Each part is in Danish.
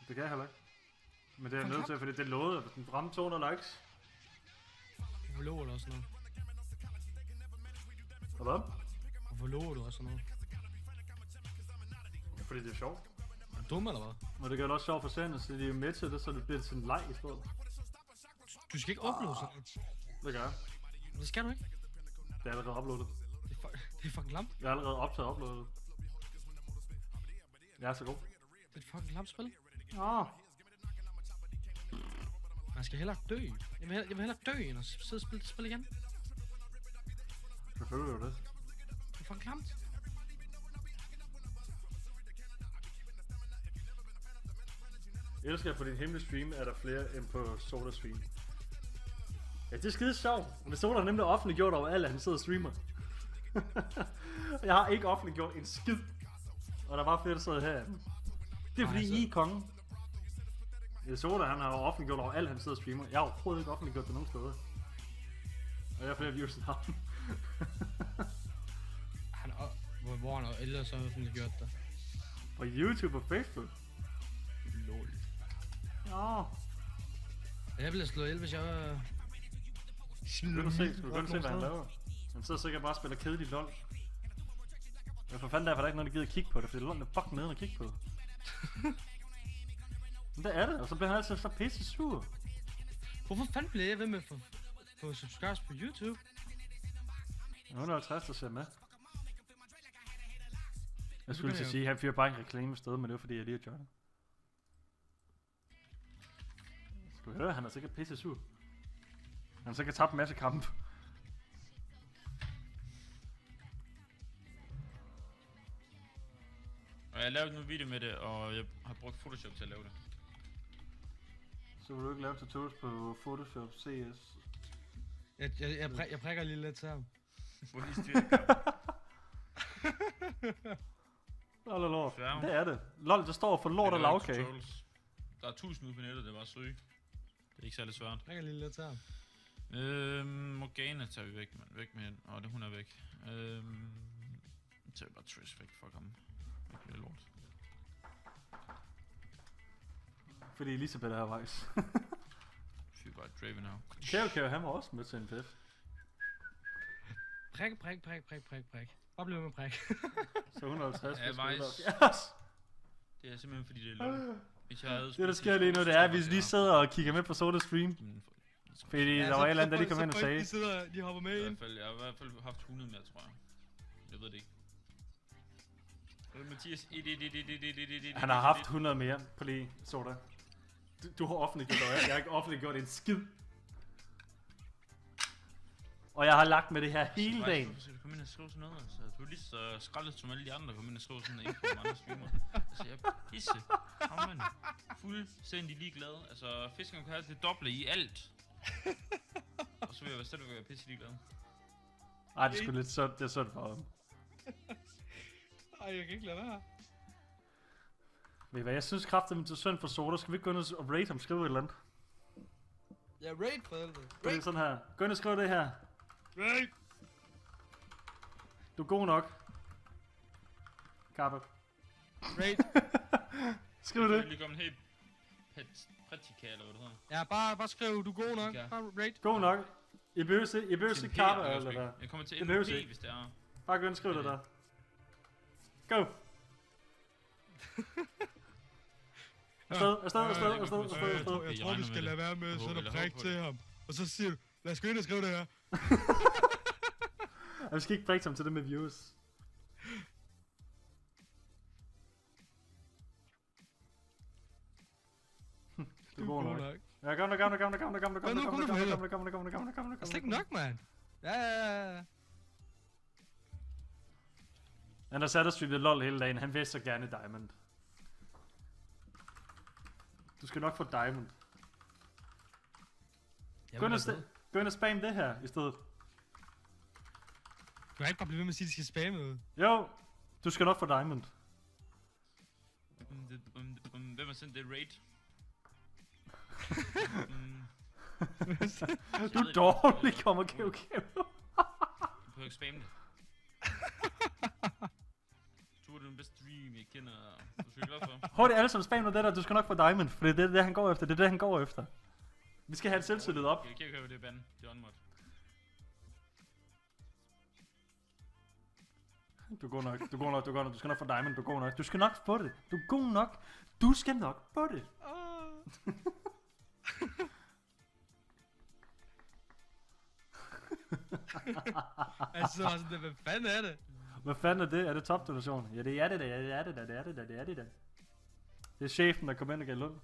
Det kan jeg heller ikke. Men det er nødt til, fordi det lovede, at den ramte 200 likes. Hvorfor lover du også noget? Hvad? Hvorfor lover du også noget? Ja, fordi det er sjovt. Er du dum eller hvad? Og det gør det også sjovt for serien, så de er med til det, så det bliver sådan en leg i stedet. Du skal ikke uploade sådan noget. Det gør jeg. Det skal du ikke. Det er allerede uploadet. Det er fucking klamt. Jeg er allerede optaget og uploadet. Jeg er så god. Det er et fucking klamt spil. Åh. Man skal hellere dø. Jeg vil hellere dø, end at sidde og spille det spil igen. Selvfølgelig er det. Det er fucking klamt. Jeg elsker, at på din hemmelige stream er der flere end på Soda stream. Ja, det er skide sjovt. Men Soda har nemlig offentliggjort over alle, at han sidder og streamer. Jeg har ikke offentliggjort en skid. Og der var flere, der sidder her. Det er fordi, I er kongen. Ja, Soda, han har jo offentliggjort over alt, han sidder og streamer. Jeg har overhovedet ikke offentliggjort det nogen steder. Og jeg har flere views end ham. Hvor han ellers har offentliggjort det. På YouTube og Facebook. Lol. Ja. Jeg ville slå ihjel, hvis jeg... Skal du se, hvad han laver? Han sidder sikkert bare og spiller kedelig LOL. Men for fanden derfor er der ikke nogen, der gider at kigge på det, fordi LOL er fucking nede at kigge på. Men det er det, og så bliver han altid så pisse sur. Hvorfor fanden bliver jeg ved med at få subscribers på YouTube? 150, der ser med. Jeg skulle til sige, at han fyrer bare en reklame sted, men det var fordi, jeg lige har joinet. Skal du høre, han er sikkert pisse sur. Han har sikkert tabt en masse kampe. Og jeg har lavet en video med det, og jeg har brugt Photoshop til at lave det. Så vil du ikke lave tutorials på Photoshop CS? Jeg prikker lige lidt til ham. Hvor lige styrer Lol. Det er det. LOL, der står for lort og lavkage. Der er 1000 ude på nettet, det er bare søge. Det er ikke særlig svært. Jeg prikker lige lidt til ham. Morgana tager vi væk, man. Væk med hende. Det hun er væk. Tager vi bare Trish væk, fuck ham. Væk med lort. Fordi Elisabeth er vejs. Fyr bare Draven her. Kæve, han var også med til en fest. Prik. Bare bliv med prik. Så 150 ja, vejs. Yes! Det er simpelthen fordi det er lort. Hvis jeg havde det der sker lige nu, det er, at vi lige sidder og kigger med på Soda stream. Fordi der var et eller andet, der lige kom ind og sagde. De hopper med ind. Jeg har i hvert fald haft 100 mere, tror jeg. Jeg ved det ikke. Mathias. Han har haft 100 mere på lige Soda. Du har offentliggjort det, jeg har ikke offentliggjort en skid. Og jeg har lagt med det her hele dagen. Hvorfor skal du komme ind og skrive sådan noget? Altså, du er lige så skraldet som alle de andre, der kommer ind og skrive sådan noget på andre streamer. Altså, jeg er pisse. Hammerende. Fuldstændig ligeglad. Altså, fiskerne kan have det doble i alt. Og så vil jeg stadigvæk være pisse ligeglad. Ej, det er sgu lidt sødt, det er sødt for ham. Ej, jeg kan ikke lade være. Ved I hvad, jeg synes kraftigt, det er synd for Soda. Skal vi ikke gå ind og rate ham, skrive et eller andet? Ja, rate for helvede. Det er sådan her. Gå ind og skriv det her. Rate! Du er god nok. Kappe. Rate! Skriv det. Jeg vil lige komme en helt pratika, eller hvad det hedder. Ja, bare skriv, du er god nok. Okay. Bare rate. God nok. I behøver ikke kappe eller der. Jeg kommer til MVP, hvis det er. Bare gå ind og skriv det der. Go! Afsted. Jeg tror, vi skal lade være med at sætte prik til ham. Og så siger du, lad os gå ind og skrive det her. Vi skal ikke prikke ham til det med views. Du er god nok. Ja, kom. Der er slet ikke nok, mand. Ja. Han har sat og streamet LOL hele dagen. Han vil så gerne Diamond. Du skal nok få Diamond. Gå ind og spam det her i stedet. Du kan ikke bare blive ved med at sige, at de skal spamme ud. Jo, du skal nok få Diamond. Hvem har sendt det raid? Du er dårlig, kommer kæv. Du behøver ikke spamme det. Du er den bedste stream, jeg kender. Du måske glad for. Hurtigt alle sammen spam nu det der, du skal nok få diamond, for det er det han går efter, det er det han går efter. Vi skal have et selvtillid op. Jeg kan ikke høre, det er band. Det er unmod. Du er god nok, du er god nok, du er god nok, du skal nok få diamond, du er god nok. Du skal nok få det, du er god nok. Du skal nok få det. Altså, sådan, hvad fanden er det? Hvad fanden er det? Er det topdonation? Ja, det er det da, det er det da, det er det da, det er det da. Det er chefen, der kommer ind og gav løn.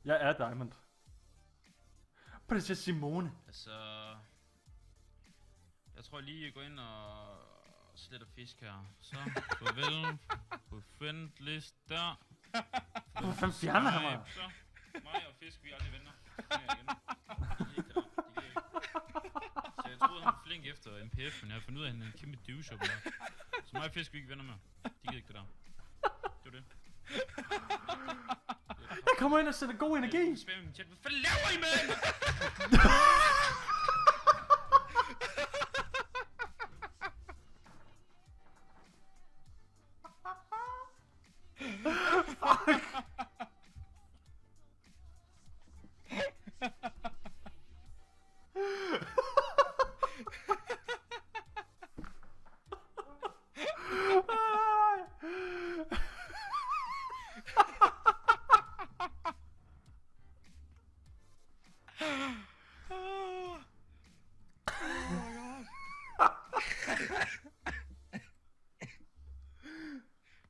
Jeg er diamond. Prinsesse Simone. Altså... Jeg tror lige, jeg går ind og sletter fisk her. Så, farvel på friendlist der. Hvor fanden fjerner han mig? Så, mig og fisk, vi er aldrig venner. Så jeg troede, han var flink efter MPF, men jeg har fundet ud af, at han er en kæmpe douche op der. Så mig og fisk, vi ikke venner med. De gider ikke det der. Det var det. Jeg kommer ind og sætter god energi. Spam i min chat. Hvad fanden laver I, mand?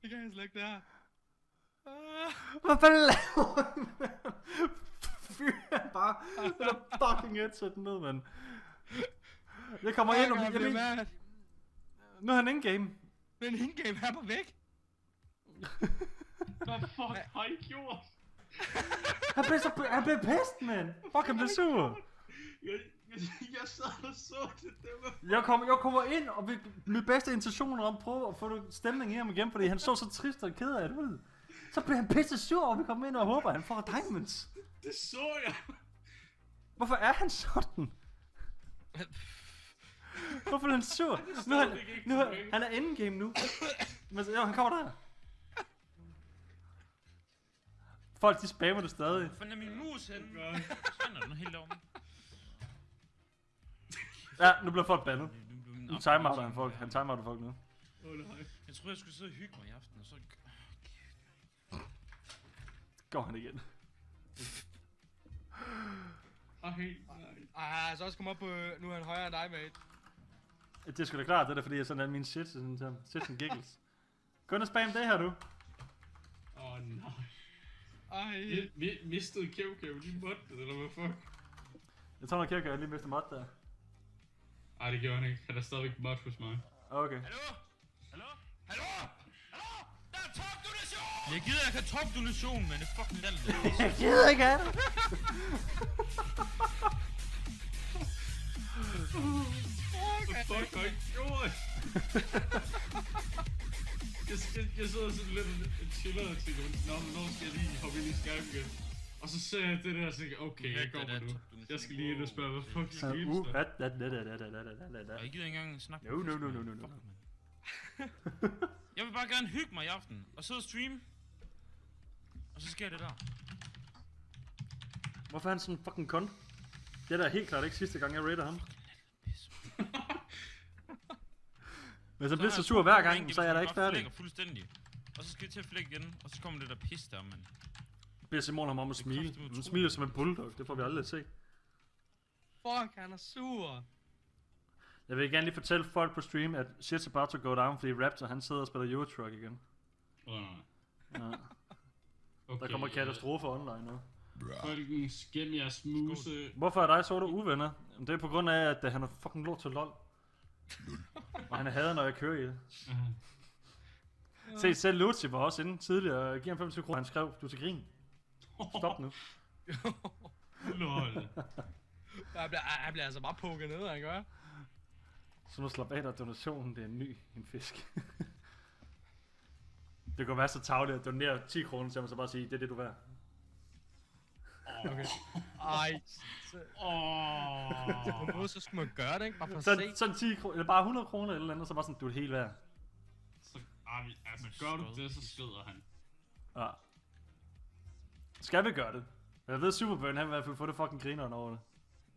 Det kan jeg slet ikke, det her. Hvad fanden laver han? Fyr han bare. Den er fucking headset ned, mand. Jeg kommer ind og nu er han in-game. Men in-game er bare væk. Hvad fuck har I gjort? Han blev pest, mand. Fuck, han blev sur. Jeg sad og så det. Jeg kommer ind, og med bedste intentioner om at prøve at få stemning i ham igen, fordi han så trist og ked af det ud. Så blev han pisse sur, og vi kommer ind og håber, at han får diamonds. Det så jeg. Hvorfor er han sådan? Hvorfor er han sur? Han er endgame nu. Men jo, han kommer der. Folk, de spammer det stadig. Hvor fanden er min mus henne? Sådan er den helt om. Ja, nu bliver folk bandet. Nu timeouter han folk. Han timeouter folk nu. Jeg troede, jeg skulle sidde og hygge mig i aften, og så... Går han igen. Så også komme op på... Nu er han højere end dig, mate. Det er sgu da klart, det der, fordi jeg sådan er min shit and giggles. Gå ind og spam det her, du. Nej. Ej. Mistede Kæv lige måtte, eller hvad fuck? Jeg tror nok, jeg lige miste mod der. Ej, det gjorde han ikke. Han er stadigvæk mod hos mig. Okay. Hallo? Der er topdonation! Jeg gider ikke have topdonation, men det er fucking lallet. Jeg gider ikke have det. Hvad fuck har I gjort? Jeg sidder sådan lidt og chiller og tænker, hvornår skal jeg lige hoppe ind i Skype igen? Og så ser jeg det der og tænker, okay, jeg går på nu. Jeg skal lige ind og spørge, hvad fuck skal I spørge? Jeg gider ikke engang snakke. No. Jeg vil bare gerne hygge mig i aften, og sidde og streame. Og så sker det der. Hvorfor er han sådan fucking kon? Det er da helt klart ikke sidste gang, jeg raider ham. Men så bliver så sur hver gang, så er jeg da ikke færdig. Fuldstændig. Og så skal vi til at flække igen, og så kommer det der pis der, mand. Beder Simon ham om at smile. Han smiler som en bulldog, det får vi aldrig at se. Fuck, han er sur. Jeg vil gerne lige fortælle folk på stream, at shit's about to go down, fordi Raptor han sidder og spiller Euro Truck igen. Ja. Okay, Der kommer katastrofer online nu. Folkens, gem jeres muse. Hvorfor er dig så uvenner? Det er på grund af, at han er fucking lort til LOL. Og han er hadet, når jeg kører i det. Se, selv Lucy var også inde tidligere. Giv ham 25 kroner, han skrev, du er til grin. Stop nu. Lol. Han bliver altså bare pukket ned, han gør. Så nu slap af, der donationen, det er en fisk. Det kunne være så tavligt at donere 10 kroner til ham, så bare sige, det er det du er værd. Okay. Ej. På en måde, så skulle man gøre det, ikke? Bare for at se. Sådan 10 kroner, eller bare 100 kroner eller andet, så bare sådan, du er helt værd. Så, altså gør du det, så skrider han. Skal vi gøre det? Jeg ved, Superburn, han vil i hvert fald få det fucking grineren over det.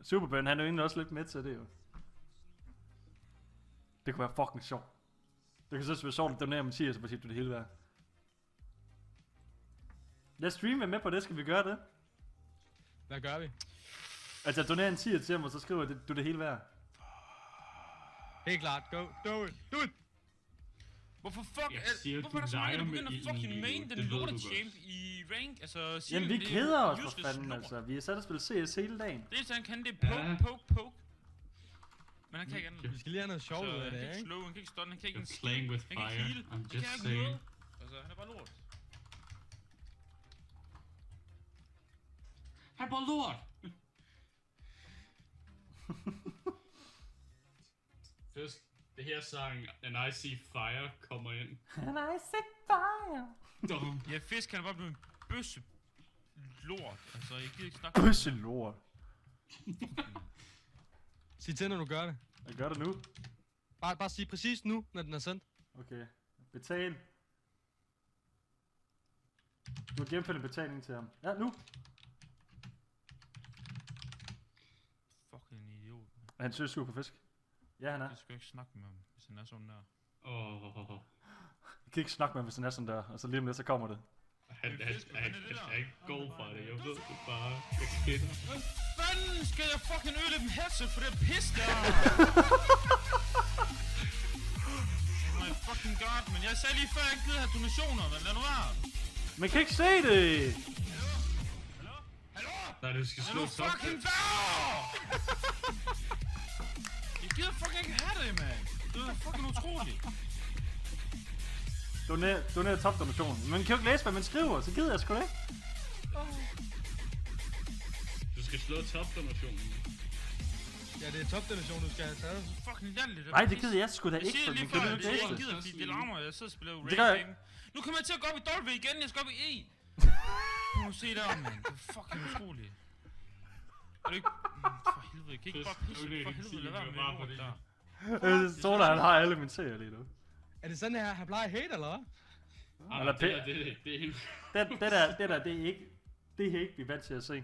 Superburn, han er jo egentlig også lidt med til det jo. Det kunne være fucking sjovt. Det kan så være sjovt at donere med 10, så på det hele værd. Lad stream være med på det, skal vi gøre det? Hvad gør vi? Altså jeg donerer en 10 til ham, og så skriver du det hele værd. Helt klart, go, do it. Hvorfor fuck? Siger, Hvorfor er der så mange, der begynder at fucking main den lorte-champ i rank? Altså, siger jamen vi keder os for fanden, altså. Vi er sat og spille CS hele dagen. Det er han kan, det er poke. Men han kan ikke andet. Vi skal lige have noget sjovt ud af det, ikke? Han kan ikke slå, han kan ikke stun, han kan ikke You're playing with han kan fire. ikke heal, I'm han kan just ikke saying. noget. Altså, han er bare lort. Han er bare lort! Fisk, det her sang, And I See Fire, kommer ind. And I see fire. Dum. Ja, Fisk han er bare blevet en bøsse lort. Altså, jeg gider ikke snakke. Bøsse lort. Sig til, når du gør det. Jeg gør det nu. Bare sig præcis nu, når den er sendt. Okay. Betal. Du har gennemført en betaling til ham. Ja, nu. Fucking idiot. Er han søger sur på fisk? Ja, han er. Jeg skal ikke snakke med ham, hvis han er sådan der. Jeg kan ikke snakke med ham, hvis han er sådan der. Og så lige om lidt, så kommer det. Han er ikke god fra det, jeg ved det bare. Jeg kender. Hvad fanden skal jeg fucking ødelægge dem headset for det pis der? Oh my fucking god, men jeg sagde lige før, jeg ikke gider have donationer, men lad nu være. Man kan ikke se det! Hallo? Nej, du skal Lad slå nu top. fucking være! Jeg gider fucking ikke have det, mand. Det er fucking utroligt. Doner top-donationen. Man kan jo ikke læse, hvad man skriver, så gider jeg sgu da ikke. Du skal slå top-donationen. Ja, det er topdonation, du skal have taget. Fucking latterligt. Nej, det gider jeg sgu da Jeg ikke, siger for lige man før, kan jo det ikke læse jeg det. gider, fordi det larmer, jeg sidder og spiller Det gør jeg. Raid Game. Nu kommer jeg til at gå op i W igen, jeg skal op i E. Nu må du se der, mand. Det er fucking utroligt. Er du ikke... For helvede, jeg kan ikke bare pisse. For helvede, lad være med det lort der. Sola, han har alle mine serier lige nu. Er det sådan her, han plejer hate, eller hvad? Eller Det er helt... Det der, det er ikke... Det er ikke, vi er vant til at se.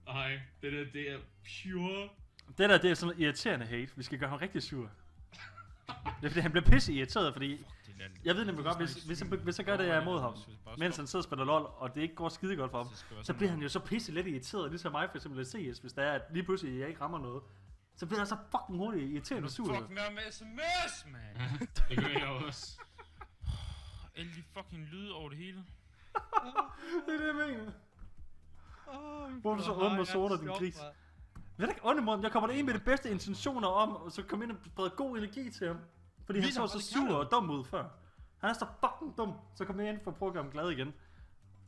Nej, det er pure... Det der, det er sådan noget irriterende hate. Vi skal gøre ham rigtig sur. Det er fordi, han bliver pisse irriteret, fordi... Jeg ved nemlig godt, hvis jeg gør det, jeg er imod ham. Mens han sidder og spiller LOL, og det ikke går skide godt for ham. Så bliver han jo så pisse lidt irriteret, ligesom mig for eksempel i CS, hvis der er, at lige pludselig jeg ikke rammer noget. Så bliver jeg så fucking hurtigt irriterende sur. Fuck med sms, man. Det gør jeg også. Alle de fucking lyde over det hele. Det er det, jeg mener. Hvor er du så ondt og sorter, din gris? Jeg ved ikke ondt imod ham. Jeg kommer ind med de bedste intentioner om, og så kommer ind og spreder god energi til ham. Fordi han så sur og dum ud før. Han er så fucking dum. Så kommer jeg ind for at prøve at gøre ham glad igen.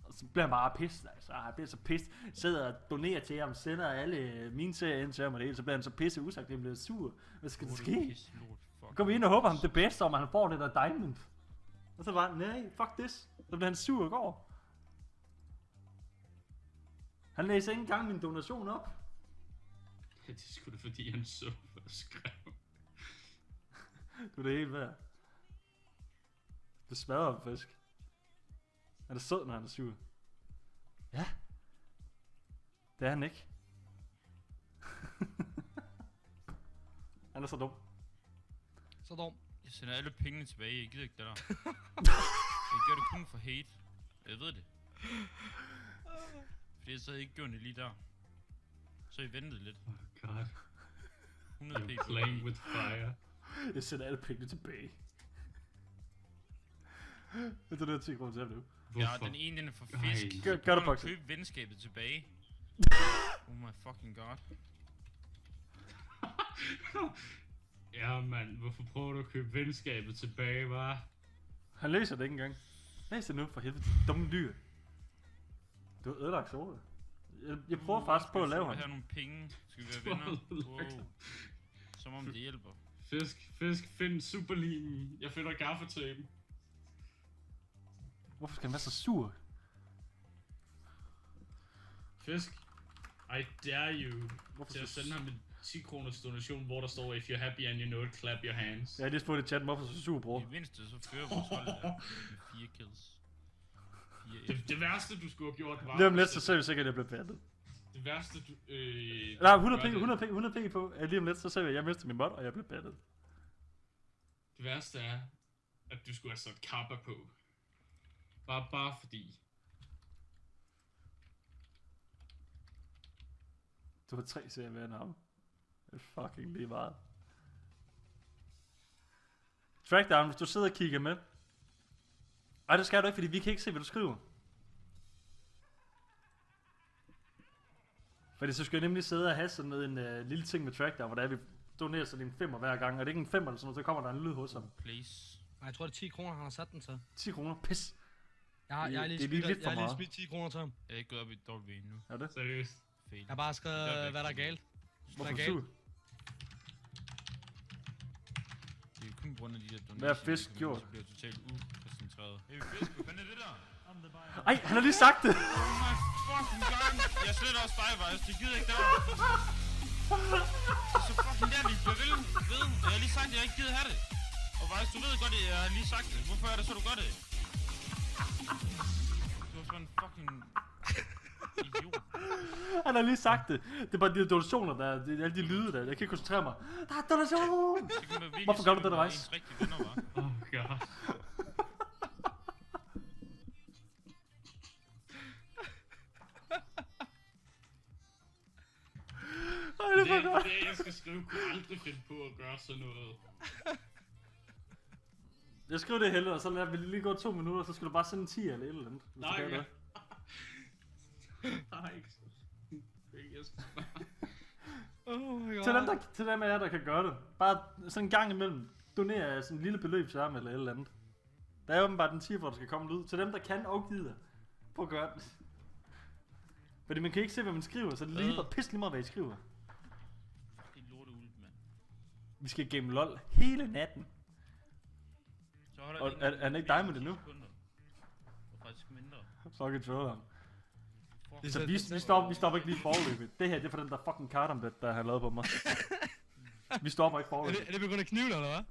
Og så bliver han bare pissed, altså. Han bliver så pissed. Sidder og donerer til ham, sender alle mine serier ind til ham og det hele. Så bliver han så pisse usagt, han bliver sur. Hvad skal der ske? Så går vi ind og håber ham det bedste om, at han får det der diamond. Og så bare, nej, fuck this. Så bliver han sur og går. Han læser ikke engang min donation op. Ja, det er sgu da fordi han så for skrev. Du er det helt værd. Du smadrer ham, fisk. Han er sød, når han er sur. Ja. Det er han ikke. Han er så dum. Så dum. Jeg sender alle pengene tilbage, jeg gider ikke det der. Jeg gør det kun for hate. Jeg ved det. Fordi jeg så havde ikke gjort det lige der. Så I ventede lidt. Oh god. 100 p. You're playing with fire. Jeg sender alle pengene tilbage. Det er det, 10 kroner til ham nu. Ja, den ene den er for fisk. Gør det, Boxer. Køb venskabet tilbage. Oh my fucking god. Ja, mand. Hvorfor prøver du at købe venskabet tilbage, hva'? Han læser det ikke engang. Læs det nu, for helvede. Dumme dyr. Du har ødelagt soda. Jeg prøver faktisk på at lave ham. Skal vi have nogle penge? Skal vi være venner? Wow. Som om det hjælper. Fisk, find superlimen. Jeg finder gaffetapen. Hvorfor skal han være så sur? Fisk, I dare you Hvorfor til at så sende ham en 10 kroners donation, hvor der står, if you're happy and you know it, clap your hands. Jeg har lige spurgt i chatten, hvorfor så sur, bror. I mindste så fører vores hold der med 4 kills. Det værste, du skulle have gjort, var... Lige om lidt, så ser vi sikkert, at jeg bliver battet. Det værste, du... Nej, 100 p på. Lige om lidt, så ser vi, at jeg mister min mod, og jeg bliver battet. Det værste er, at du skulle have sat kappa på. Bare fordi. Du har 3 serier med en ham. Det er fucking lige meget. Trackdown, hvis du sidder og kigger med. Ej, det skal du ikke, fordi vi kan ikke se, hvad du skriver. Fordi så skal jeg nemlig sidde og have sådan en lille ting med Trackdown, hvor der er, vi donerer sådan en 5'er hver gang. Og det er ikke en 5'er eller sådan noget, så kommer der en lyd hos ham. Please. Nej, jeg tror det er 10 kroner, han har sat den til. 10 kroner, pis. Jeg har lige smidt 10 kroner til ham. Jeg er ikke gået op i W endnu. Er det? Seriøst. Fail. Jeg har bare skrevet, hvad der er galt. Hvorfor sur? Det er jo kun på grund af de der donationer. Hvad har Fisk gjort? Så bliver totalt ukoncentreret. Hey Fisk, hvad fanden er det der? Ej, han har lige sagt det! Oh my fucking god! Jeg sletter også dig, Vejs. Det gider ikke der. Så fucking der, vi bliver ved. Jeg har lige sagt, at jeg ikke gider have det. Og Vejs, du ved godt, at jeg har lige sagt det. Hvorfor er det så, du gør det? Du er sådan en fucking... idiot. Han har lige sagt det. Det er bare de donationer, der er alle de lyde der. Jeg kan ikke koncentrere mig. Der er donation! Hvorfor gør du det, der Vejs? Ens rigtige venner, var. Oh god. Det jeg skal skrive, kunne aldrig finde på at gøre sådan noget. Jeg skriver det heller, og så lader vi lige gå 2 minutter, så skal du bare sende en 10 eller et eller andet. Nej, ja. Nej, ikke så. Jeg skal bare... Oh my god. Til dem af jer, der kan gøre det. Bare sådan en gang imellem. Donere sådan en lille beløb til ham eller et eller andet. Der er åbenbart en 10, hvor der skal komme lyd. Til dem, der kan og gider. Prøv at gøre det. Fordi man kan ikke se, hvad man skriver, så det er lige bare pisse lige meget, hvad I skriver. Det er lorteulv, mand. Vi skal game LOL hele natten. Så holder Og det er han ikke dig med det nu? sekunder. Og faktisk mindre. Fucking troll ham. Fuck. Så vi stopper ikke lige forløbet. Det her, det er for den der fucking kartambet, der har lavet på mig. Vi stopper ikke forløbet. Er det på grund af kniven, eller hvad?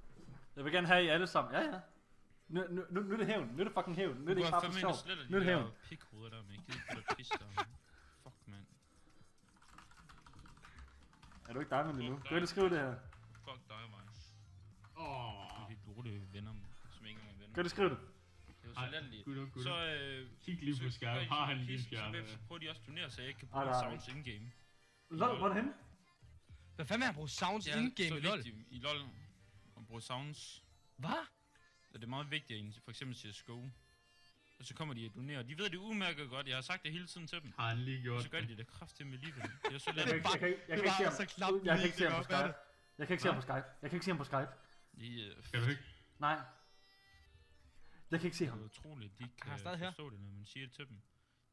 Jeg vil gerne have I alle sammen. Ja, ja. Nu er det hævn. Nu er det fucking hævn. Nu er det ikke bare for sjov. Nu er det hævn. Pikhoveder der, men jeg gider ikke pisse der. Fuck, mand. Er du ikke dig med det nu? Du kan ikke skrive det her. Fuck dig, Vejs. Åh. Det er de lorte venner, som ikke engang er venner. Kan du skrive det? Det var så latterligt. Gud. Så kig lige på skærmen. Har han lige skærmen? Så prøver de også at donere, så jeg ikke kan bruge sounds in-game. LOL, hvor er det henne? Hvad fanden er han bruger sounds in-game i LoL? I LoL at bruge sounds. Hvad? Så det er meget vigtigt end for eksempel CSGO. Og så kommer de at donere. De ved det udmærket godt. Jeg har sagt det hele tiden til dem. Har han lige gjort så gør de det kraftedeme alligevel. Det er så Jeg let. kan ikke se ham på Skype. Jeg kan ikke se ham på Skype. Jeg kan ikke se ham på Skype. Kan du ikke? Nej. Jeg kan ikke se Det ham. er utroligt, de ikke kan forstå det, når man siger det til dem.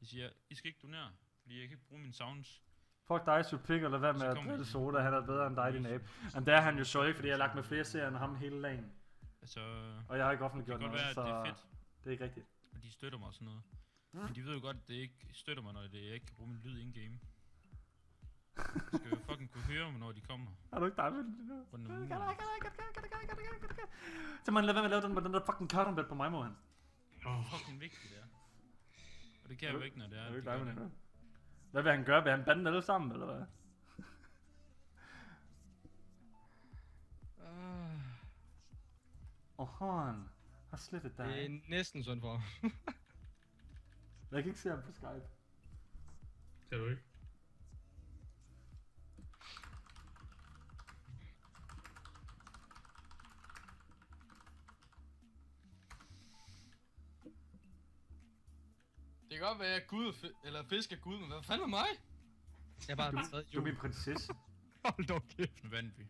De siger, I skal ikke donere, fordi jeg kan ikke bruge mine sounds. Fuck dig, Supik, eller hvad med at drille soda, han er bedre end dig, din abe. Men det er han jo så ikke, fordi jeg har lagt med flere serier end ham hele dagen. Altså, og jeg har ikke offentliggjort noget, være, så det er fedt. Det er ikke rigtigt. Og de støtter mig og sådan noget. Men de ved jo godt, at det ikke støtter mig, når jeg ikke kan bruge min lyd in-game. Jeg skal jo fucking kunne høre mig, når de kommer. Er du ikke dig med det? Så man lader være med at lave den der fucking cotton på mig, må han. Fucking vigtigt, det er. Og det kan jeg jo ikke, når det er. Er du ikke dig med det? Hvad vil han gøre? Vil han bande alle sammen, eller hvad? Han har slettet dig. Det er næsten sådan for. Jeg kan ikke se ham på Skype. Kan du ikke? Det kan godt være, at Gud eller fisk er Gud, men hvad fanden er mig? Jeg er bare du er min prinsesse. Hold da kæft. Nu vandt vi.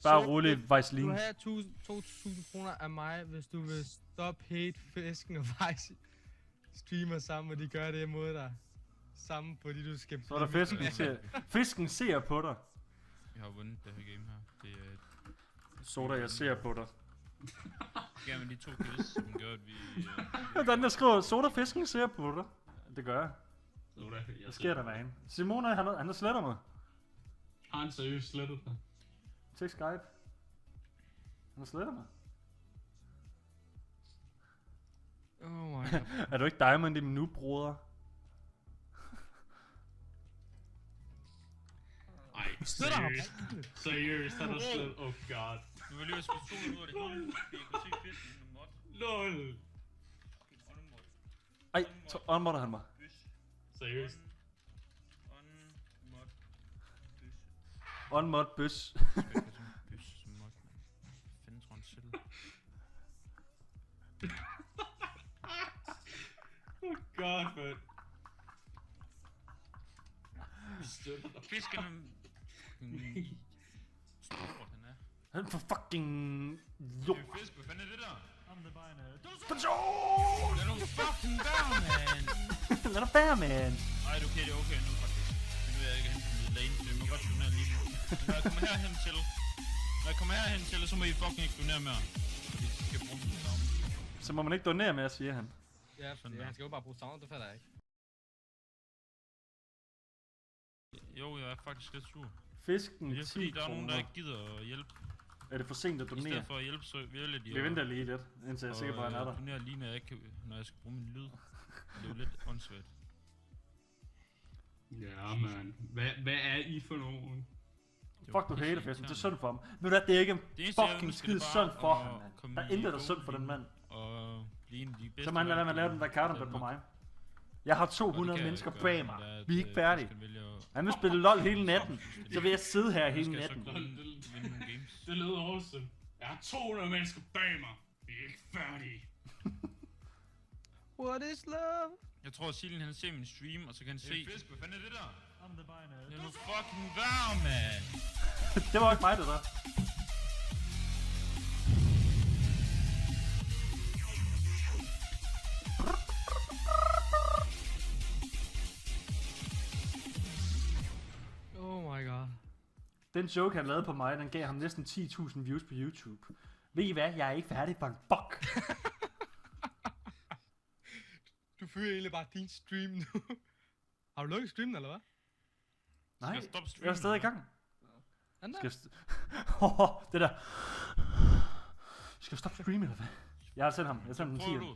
Bare rolig, Vejslin. Du har 2.000 kroner af mig, hvis du vil stoppe hate fisken og Vejs streamer sammen, og de gør det imod dig. Sammen, fordi du skal... Så er der fisken ser. Fisken ser på dig. Vi har vundet det her game her. Det er... Soda, jeg ser på dig. Ja, men de 2 kills, som gør, at vi... Den der skriver, Soda, fisken ser på dig. Det gør jeg. Soda, hvad sker der med hende? Simona, han har slettet mig. Har han seriøst slettet dig? Tjek Skype. Han har slettet mig. Oh my god. Er du ikke Diamond i min nu, broder? Ej, seriøst, han har slet, oh god. Nu vil jeg lige spille solen ud af det hele, fordi jeg kunne se fisken med mod. LOL. Ej, så unmodder han mig. Seriøst. Unmod bøs. Bøs som mod, mand. Fanden tror han selv. Oh god, man. Støtter dig. Fisken er... Stor, den er. Han er for fucking... Jo. Det er fisk, hvad fanden er det der? Person! Lad nu fucking være, man! Lad dig være, man. Ej, det er okay, det er okay nu faktisk. Det nu er jeg ikke hen til mit lane, så jeg må godt donere lige nu. Men når jeg kommer herhen til, så må I fucking ikke donere mere. Fordi I skal bruge den sammen. Så må man ikke donere mere, siger han. Ja, fordi han skal jo bare bruge sound, det fatter jeg ikke. Jo, jeg er faktisk lidt sur. Fisken 10 Det er fordi, der er nogen, der kroner. ikke gider at hjælpe. Er det for sent at I donere? stedet for at hjælpe, så vælger de Vi venter lige lidt, indtil jeg er sikker på, at han er der. donere lige, når jeg skal bruge min lyd. Det er jo lidt åndssvagt. Ja, man. Hvad er I for nogen? Fuck, du hater festen. Det er synd for ham. Ved du hvad, det er ikke en fucking skid synd for ham, mand. Der er intet, der er synd for den mand. Og blive en af de bedste. Så man lader man lave den der kartonbøn på mig. Jeg har 200 mennesker bag mig. Vi er ikke færdige. Han vil spille LOL hele natten. Så vil jeg sidde her hele natten. Det lyder awesome. Jeg har 200 mennesker bag mig. Vi er ikke færdige. What is love? Jeg tror, at Silden han ser min stream, og så kan han se... Fisk, hvad fanden er det der? Det er nu fucking varm, man! Det var ikke mig, det der. Oh my god. Den joke, han lavede på mig, den gav ham næsten 10.000 views på YouTube. Ved I hvad? Jeg er ikke færdig, fuck. Du fører egentlig bare din stream nu. Har du lukket streamen, eller hvad? Nej, Skal jeg stoppe jeg er stadig i gang. Den der? Det der. Skal jeg stoppe streamen, eller hvad? Jeg har sendt ham. Jeg har sendt ham 10. Prøv du,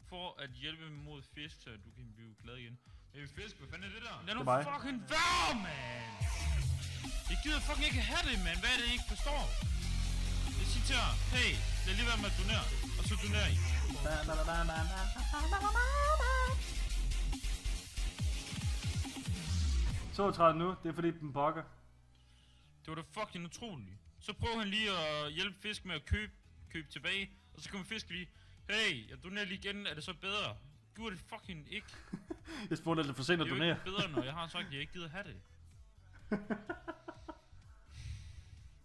for at hjælpe mig mod fisk, så du kan blive glad igen. Hey, fisk, hvad fanden er det der? Lad nu mig. fucking være, man! Jeg gider fucking ikke have det, man. Hvad er det, I ikke forstår? Jeg siger til jer, hey, lad lige være med at donere, og så donerer I. 32 nu, det er fordi den bokker. Det var da fucking utroligt. Så prøver han lige at hjælpe fisk med at købe tilbage, og så kommer fisk lige, hey, jeg donerer lige igen, er det så bedre? Gjorde det fucking ikke. Jeg spurgte, at det er for sent at Det er jo donere. ikke bedre, når jeg har sagt, at jeg ikke gider have det.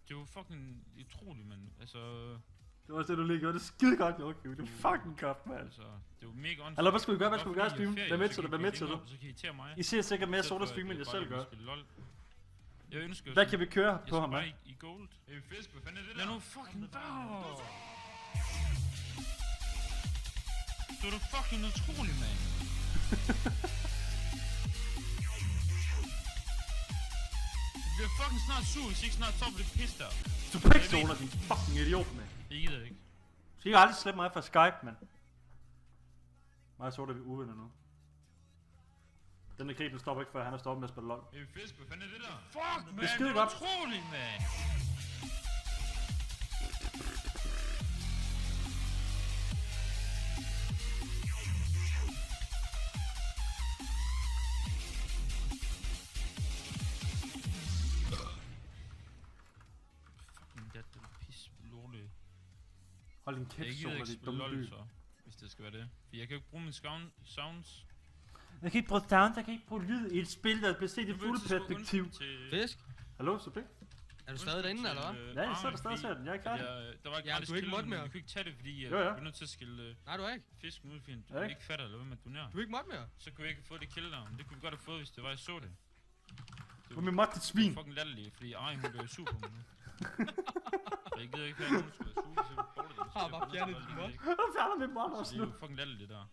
Det var fucking utroligt, mand. Altså, Det var også det, du lige gjorde. Det er skide godt, okay. Det er fucking godt, mand. altså, det var mega åndssvagt. Eller hvad skal vi gøre? Hvad skal vi gøre i Bare fordi stream? jeg er Hvad med ferie, til så det? kan Hvad I med til finde det? op, Så kan I irritere mig. I ser sikkert mere I stedet for, SodaStream, end jeg bare selv vil gør. spille LOL. Jeg ønsker Hvad kan vi køre på ham, med? med? I gold. Hey, fisk, hvad fanden er det der? Lad nu fucking være. Det var da fucking utroligt, mand. Jeg bliver fucking snart sur, hvis I ikke snart stopper det pis der. Du er ikke zoner, din fucking idiot, mand. Det gider jeg ikke. Så I kan aldrig slippe mig fra Skype, mand. Mig og Soda, vi er uvenner nu. Den der krig, den stopper ikke, før han er stoppet med at spille LOL. Hey, fisk, hvad fanden er det der? Fuck, man, Det er skide det godt. er utroligt, mand. Fucking det er pis lorte. Hold din Jeg kæft, gider Soda, ikke dit spille dumme LOL by. så, hvis det skal være det. For jeg kan jo ikke bruge mine sounds. Jeg kan ikke bruge sound, jeg kan ikke bruge lyd i et spil, der bliver set i Jeg vil fuld så sgu perspektiv. undskylde til- Fisk? Hallo, Subik? Er du stadig derinde, eller hvad? Ja, jeg sidder stadig og ser den. Jeg er ikke færdig. Der var ikke Ja, gratis du er ikke kilder, mod men mere. vi kunne ikke tage det, fordi Jo, ja. vi er nødt til at skille Nej, du er ikke. fisken ud, fordi Ja, du ikke? ikke fatter, eller hvad man donerer. Du er ikke mod mere. Så kunne jeg ikke få det kill der, men det kunne vi godt have fået, hvis det var, jeg så det. Du er min måtte svin. Fucking latterligt, fordi hun blev sur på mig nu. Så jeg gider ikke have, at nogen skulle være sur, så vi får det. Har bare fjernet din mod. Du fjerner min måtte Så også det er nu. jo fucking latterligt der.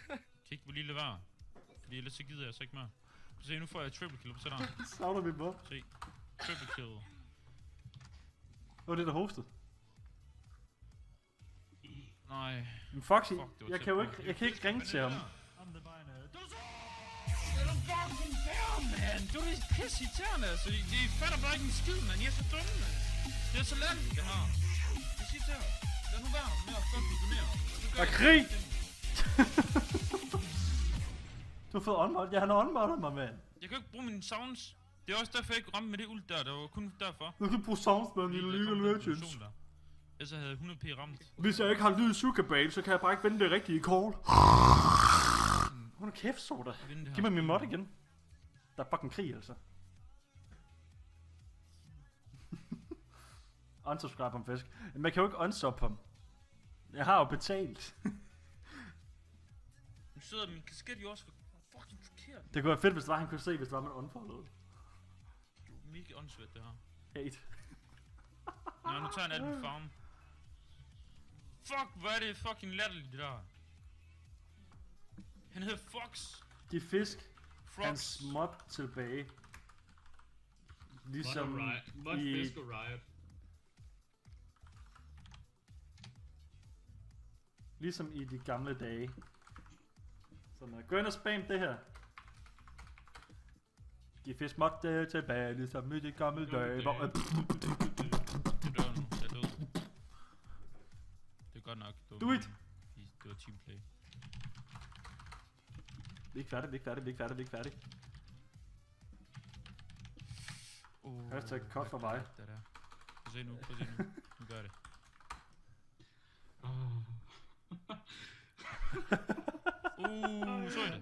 Kan ikke lige lade være. Fordi ellers så gider jeg så ikke mere. Se, nu får jeg triple kill på sætteren. Savner min måtte. Se. Triple kill. Det var det, der hostede. Nej. Men Foxy, Fuck, det var jeg tæt kan jo på. ikke, jeg kan ikke ringe til ham. Man, du er lidt pisse irriterende, altså. De fatter bare ikke en skid, man. I er så dumme, man. Det er så latterligt, det her. Jeg siger til dig. Lad nu være med at fuck donere. Der er krig! Du har fået unbot. Ja, han har unbottet mig, mand. Jeg kan ikke bruge mine sounds. Det er også derfor, jeg ikke ramte med det ult der. Det var kun derfor. Du kan bruge sounds med en lille League of Legends. Ellers havde jeg 100p ramt. Hvis jeg ikke har lyd sukkerbane, så kan jeg bare ikke vende det rigtige call. Hun er kæft, Soda. Giv mig min mod igen. Der er fucking krig, altså. Unsubscribe om fisk. Men man kan jo ikke unsub ham. Jeg har jo betalt. Nu sidder min kasket jo også fucking forkert. Det kunne være fedt, hvis det var, han kunne se, hvis det var, man unfollowed. Du er mega åndssvagt, det her. Hate. Nå, nu tager jeg en anden farm. Fuck, hvor er det fucking latterligt, det der. Han hedder Fox. Giv fisk Frogs. hans mod tilbage. Ligesom Mod fisk og riot. Ligesom i de gamle dage. Sådan, gå ind og spam det her. Giv fisk mod tilbage, ligesom i de gamle dage. Hvor... Det dør nu, jeg er død. Det er godt nok. Do it! Det var teamplay. Vi er ikke færdige, vi er ikke færdige, vi er ikke færdige. Hashtag cut for mig. Prøv at se nu, Nu gør det. Så er det.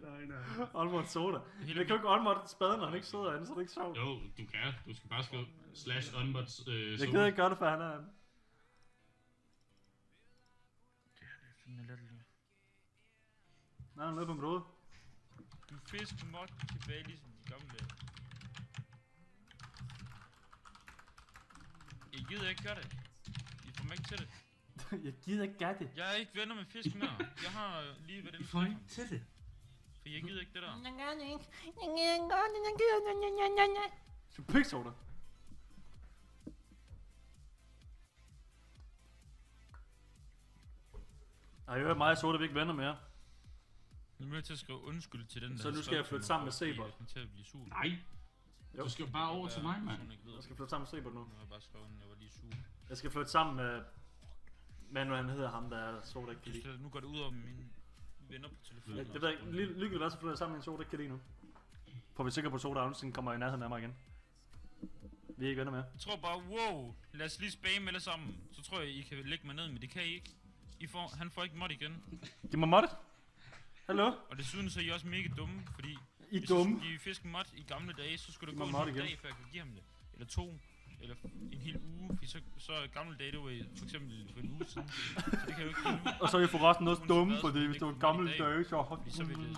Nej. Unmod soda. Jeg kan jo ikke unmod spaden, når han ikke sidder inde, så det er ikke sjovt. Jo, du kan. Du skal bare skrive /unbots Jeg gider ikke gøre det, for han er... Det er fint latterligt. Nej, han er nede på mit hoved. Du fisk mod tilbage ligesom de gamle dage. Jeg gider ikke gøre det. I får mig ikke til det. Jeg gider ikke gøre det. Jeg er ikke venner med fisk mere. Jeg har lige ved den. I får ikke til det. For jeg gider ikke det der. Så pik soda. Ej, jeg hører mig og soda, vi ikke venner mere. Nu er jeg til at skrive undskyld til den der. Så nu skal jeg flytte sammen med Sebert. Jeg kommer til at blive sur. Nej. Du skal jo bare over til mig, mand. Jeg skal flytte sammen med Sebert nu. Nu har jeg bare skrevet, at jeg var lige sur. Jeg skal flytte sammen med... hvad han hedder ham, der er soda ikke kan lide. Nu går det ud over mine venner på telefonen. Det ved jeg ikke. Lykkeligt være, så flytter jeg sammen med en soda ikke kan lide nu. For vi er sikre på, at soda nogensinde kommer i nærheden af mig igen. Vi er ikke venner med. Jeg tror bare, wow, lad os lige spamme alle sammen. Så tror jeg, I kan lægge mig ned, men det kan I ikke. Han får ikke mod igen. Giv mig moddet. Hallo? Og desuden så er I også mega dumme, fordi... I er hvis dumme. du skulle give fisken mod i gamle dage, så skulle der Giv gå mig mod en igen. dag, før jeg kan give ham det. Eller 2. Eller en hel uge, fordi så gamle dage, det var for eksempel for en uge siden. Så det kan jeg jo ikke give nu. Og så er I forresten også Hun skal dumme, være fordi sådan, hvis det var ikke gamle i dag. dage, så... Fordi så vil det...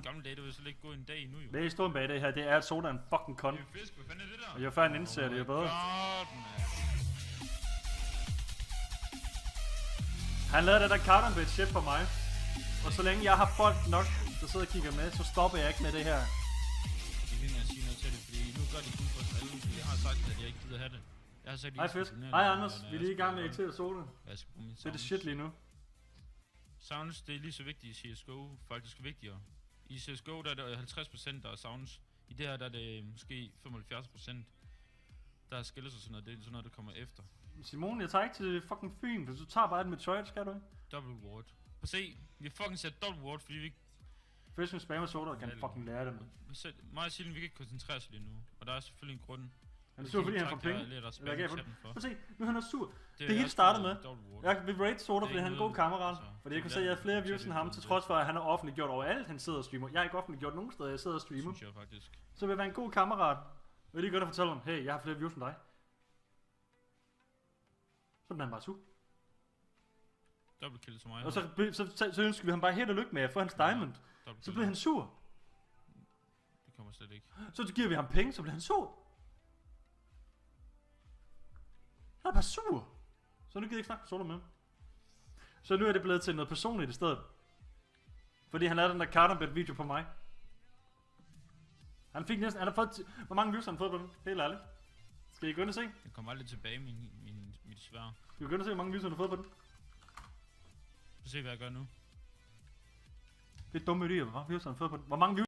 Gamle dage, det vil så ikke gå en dag endnu, jo. Hvad er historien bag det her? Det er, at soda er en fucking kon. Det er fisk, hvad fanden er det der? Og jo før han indser det, jo bedre. God, man. Han lavede det der Carton shit for mig. Og så længe jeg har folk nok, der sidder og kigger med, så stopper jeg ikke med det her. Jeg vil ikke sige noget til det, fordi nu gør de kun for sig fordi jeg har sagt, at jeg ikke gider have det. Jeg har sagt, Hej Fisk. Hej Anders. Vi er lige i gang med at irritere soda. Jeg skal bruge min Det er det shit lige nu. Sounds, det er lige så vigtigt i CSGO, faktisk vigtigere. I CSGO der er det 50% der er sounds. I det her der er det måske 75%. Der er skills og sådan noget, det er sådan noget, der kommer efter. Simon, jeg tager ikke til fucking Fyn, for du tager bare et med tøj, skal du ikke? Double ward. Prøv at se, vi har fucking sat double ward, fordi vi ikke... Fisk med spam og soda, kan fucking lære det, man. Mig og Silden, vi kan ikke koncentrere os lige nu. Og der er selvfølgelig en grund. Han er sur, fordi han får penge. Eller gav Prøv at se, nu er han også sur. Det hele startede med. Jeg vil rate soda, fordi han er en god kammerat. Fordi jeg kunne se, at jeg har flere views end ham, til trods for, at han har offentliggjort overalt, han sidder og streamer. Jeg har ikke offentliggjort nogen steder, jeg sidder og streamer. Synes jeg faktisk. Så vil jeg være en god kammerat. Jeg vil lige godt fortælle ham, hey, jeg har flere views end dig. Så er han bare sur. Double kill til mig. Og så ønsker vi ham bare held og lykke med at få hans diamond. Så bliver han sur. Det kommer slet ikke. Så giver vi ham penge, så bliver han sur. Han er bare sur. Så nu gider jeg ikke snakke soda med ham. Så nu er det blevet til noget personligt i stedet. Fordi han lavede den der Carton video på mig. Han fik næsten, han har fået, hvor mange views har han fået på den? Helt ærligt. Skal I gå ind og se? Jeg kommer aldrig tilbage mit svær. Skal vi gå ind og se, hvor mange views han har fået på den? Se hvad jeg gør nu. Det er dumme idéer. Hvor mange views har han fået på den? Hvor mange views